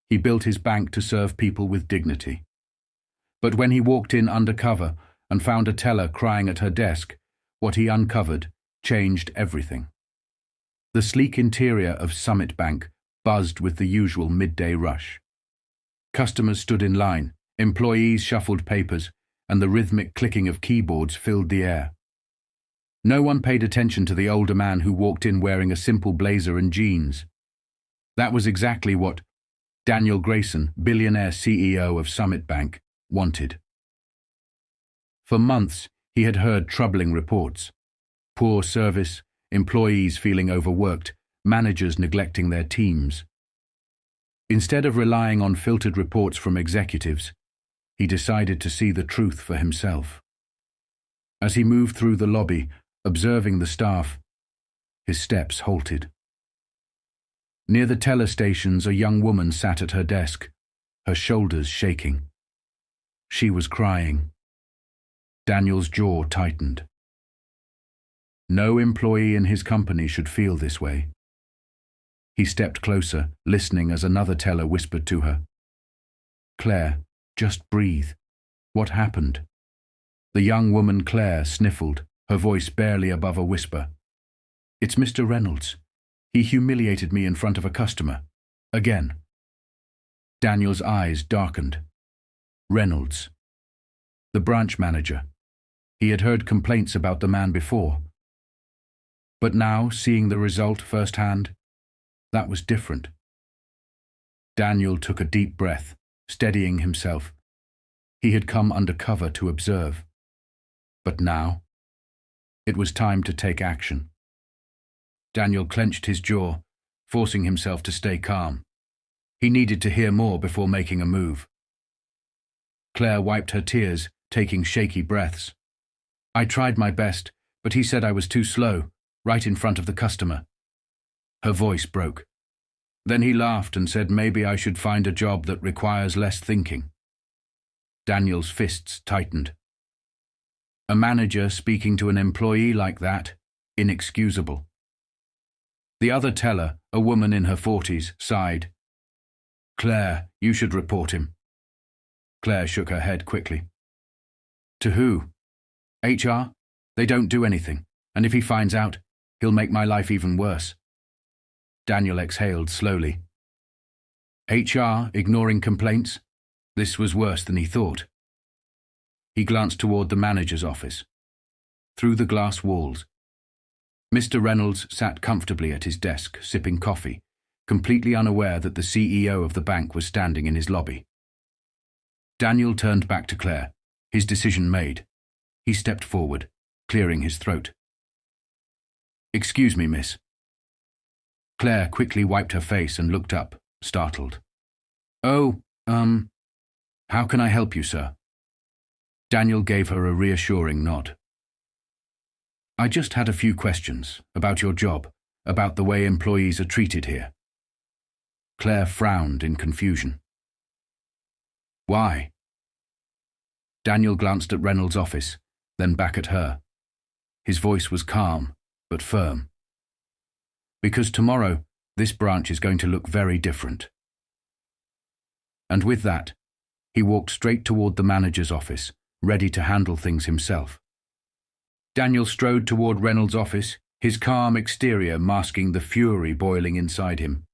He built his bank to serve people with dignity. But when he walked in undercover and found a teller crying at her desk, what he uncovered changed everything. The sleek interior of Summit Bank buzzed with the usual midday rush. Customers stood in line, employees shuffled papers, and the rhythmic clicking of keyboards filled the air. No one paid attention to the older man who walked in wearing a simple blazer and jeans. That was exactly what Daniel Grayson, billionaire CEO of Summit Bank, wanted. For months, he had heard troubling reports. Poor service, employees feeling overworked, managers neglecting their teams. Instead of relying on filtered reports from executives, he decided to see the truth for himself. As he moved through the lobby, observing the staff, his steps halted. Near the teller stations, a young woman sat at her desk, her shoulders shaking. She was crying. Daniel's jaw tightened. No employee in his company should feel this way. He stepped closer, listening as another teller whispered to her, "Claire, just breathe. What happened?" The young woman Claire sniffled, her voice barely above a whisper. "It's Mr. Reynolds. He humiliated me in front of a customer. Again." Daniel's eyes darkened. Reynolds. The branch manager. He had heard complaints about the man before. But now, seeing the result firsthand, that was different. Daniel took a deep breath, steadying himself. He had come undercover to observe. But now, it was time to take action. Daniel clenched his jaw, forcing himself to stay calm. He needed to hear more before making a move. Claire wiped her tears, taking shaky breaths. "I tried my best, but he said I was too slow, right in front of the customer." Her voice broke. Then he laughed and said maybe I should find a job that requires less thinking. Daniel's fists tightened. A manager speaking to an employee like that, inexcusable. The other teller, a woman in her 40s, sighed. "Claire, you should report him." Claire shook her head quickly. "To who? HR? They don't do anything, and if he finds out, he'll make my life even worse." Daniel exhaled slowly. HR ignoring complaints? This was worse than he thought. He glanced toward the manager's office. Through the glass walls, Mr. Reynolds sat comfortably at his desk, sipping coffee, completely unaware that the CEO of the bank was standing in his lobby. Daniel turned back to Claire, his decision made. He stepped forward, clearing his throat. "Excuse me, miss." Claire quickly wiped her face and looked up, startled. "Oh, how can I help you, sir?" Daniel gave her a reassuring nod. "I just had a few questions about your job, about the way employees are treated here." Claire frowned in confusion. "Why?" Daniel glanced at Reynolds' office, then back at her. His voice was calm, but firm. "Because tomorrow, this branch is going to look very different." And with that, he walked straight toward the manager's office, ready to handle things himself. Daniel strode toward Reynolds' office, his calm exterior masking the fury boiling inside him.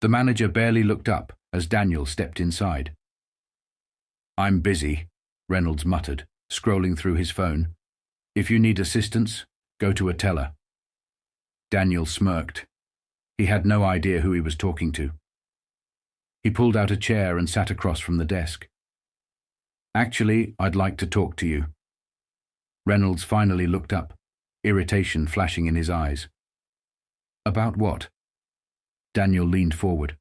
The manager barely looked up as Daniel stepped inside. "I'm busy," Reynolds muttered, scrolling through his phone. "If you need assistance, go to a teller." Daniel smirked. He had no idea who he was talking to. He pulled out a chair and sat across from the desk. "Actually, I'd like to talk to you." Reynolds finally looked up, irritation flashing in his eyes. "About what?" Daniel leaned forward.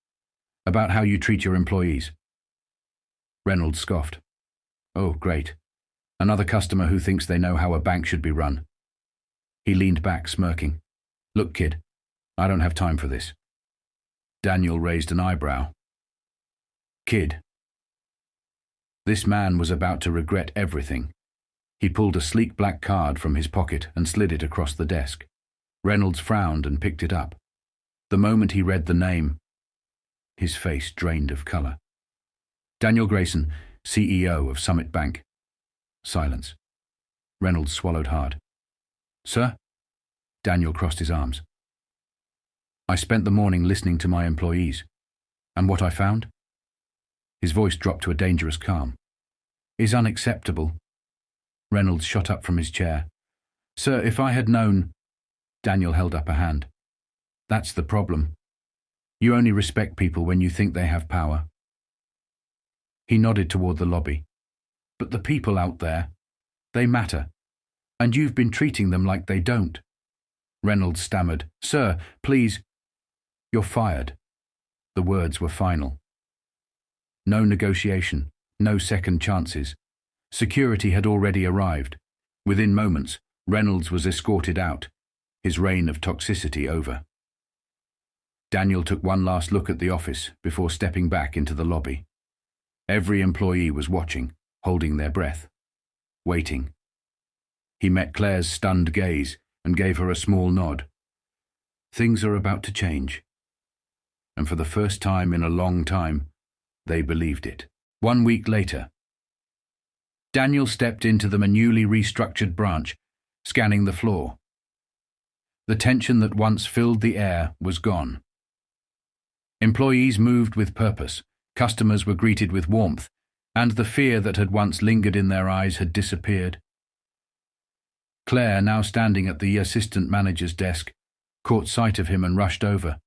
"About how you treat your employees." Reynolds scoffed. "Oh, great. Another customer who thinks they know how a bank should be run." He leaned back, smirking. "Look, kid, I don't have time for this." Daniel raised an eyebrow. "Kid." This man was about to regret everything. He pulled a sleek black card from his pocket and slid it across the desk. Reynolds frowned and picked it up. The moment he read the name, his face drained of colour. Daniel Grayson, CEO of Summit Bank. Silence. Reynolds swallowed hard. Sir? Daniel crossed his arms. I spent the morning listening to my employees. And what I found? His voice dropped to a dangerous calm. Is unacceptable. Reynolds shot up from his chair. Sir, if I had known... Daniel held up a hand. That's the problem. You only respect people when you think they have power. He nodded toward the lobby. But the people out there, they matter. And you've been treating them like they don't. Reynolds stammered. Sir, please. You're fired. The words were final. No negotiation, no second chances. Security had already arrived. Within moments, Reynolds was escorted out, his reign of toxicity over. Daniel took one last look at the office before stepping back into the lobby. Every employee was watching, holding their breath, waiting. He met Claire's stunned gaze and gave her a small nod. Things are about to change. And for the first time in a long time, they believed it. 1 week later, Daniel stepped into the newly restructured branch, scanning the floor. The tension that once filled the air was gone. Employees moved with purpose, customers were greeted with warmth, and the fear that had once lingered in their eyes had disappeared. Claire, now standing at the assistant manager's desk, caught sight of him and rushed over.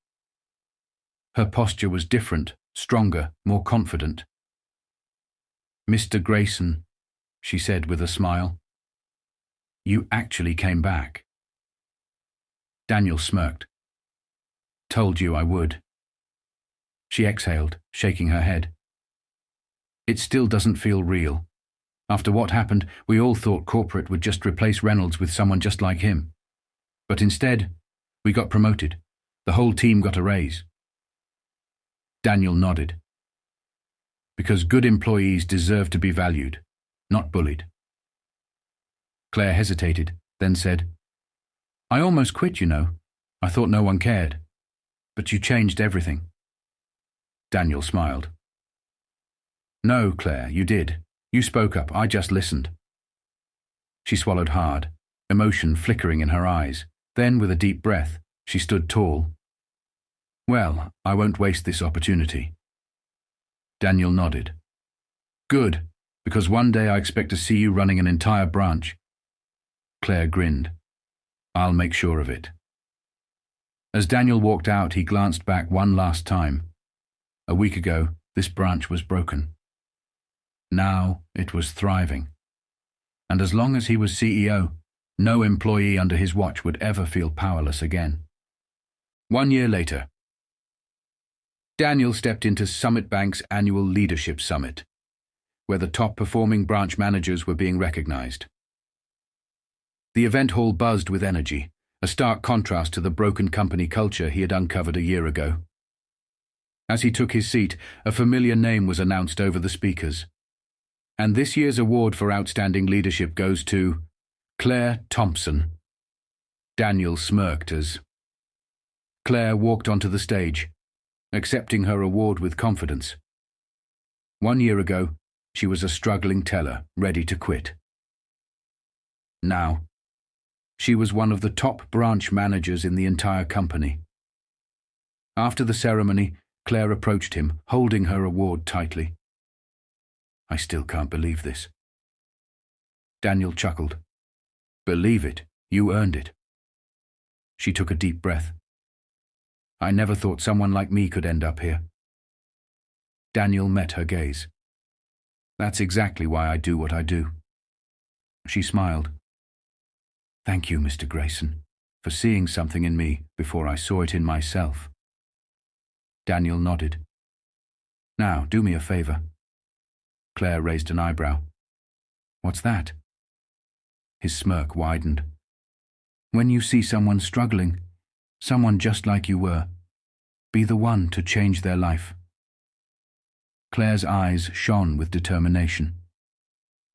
Her posture was different, stronger, more confident. Mr. Grayson, she said with a smile, you actually came back. Daniel smirked. Told you I would. She exhaled, shaking her head. It still doesn't feel real. After what happened, we all thought corporate would just replace Reynolds with someone just like him. But instead, we got promoted. The whole team got a raise. Daniel nodded. Because good employees deserve to be valued, not bullied. Claire hesitated, then said, I almost quit, you know. I thought no one cared. But you changed everything. Daniel smiled. No, Claire, you did. You spoke up, I just listened. She swallowed hard, emotion flickering in her eyes. Then, with a deep breath, she stood tall. Well, I won't waste this opportunity. Daniel nodded. Good, because one day I expect to see you running an entire branch. Claire grinned. I'll make sure of it. As Daniel walked out, he glanced back one last time. A week ago, this branch was broken. Now it was thriving. And as long as he was CEO, no employee under his watch would ever feel powerless again. 1 year later, Daniel stepped into Summit Bank's annual Leadership Summit, where the top-performing branch managers were being recognized. The event hall buzzed with energy, a stark contrast to the broken company culture he had uncovered a year ago. As he took his seat, a familiar name was announced over the speakers. And this year's award for outstanding leadership goes to Claire Thompson. Daniel smirked as Claire walked onto the stage, accepting her award with confidence. 1 year ago, she was a struggling teller, ready to quit. Now, she was one of the top branch managers in the entire company. After the ceremony, Claire approached him, holding her award tightly. I still can't believe this. Daniel chuckled. Believe it, you earned it. She took a deep breath. I never thought someone like me could end up here. Daniel met her gaze. That's exactly why I do what I do. She smiled. Thank you, Mr. Grayson, for seeing something in me before I saw it in myself. Daniel nodded. Now, do me a favor. Claire raised an eyebrow. What's that? His smirk widened. When you see someone struggling, someone just like you were, be the one to change their life. Claire's eyes shone with determination.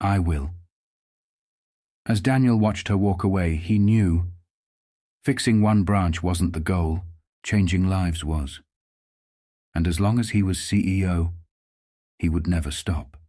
I will. As Daniel watched her walk away, he knew fixing one branch wasn't the goal, changing lives was. and as long as he was CEO, he would never stop.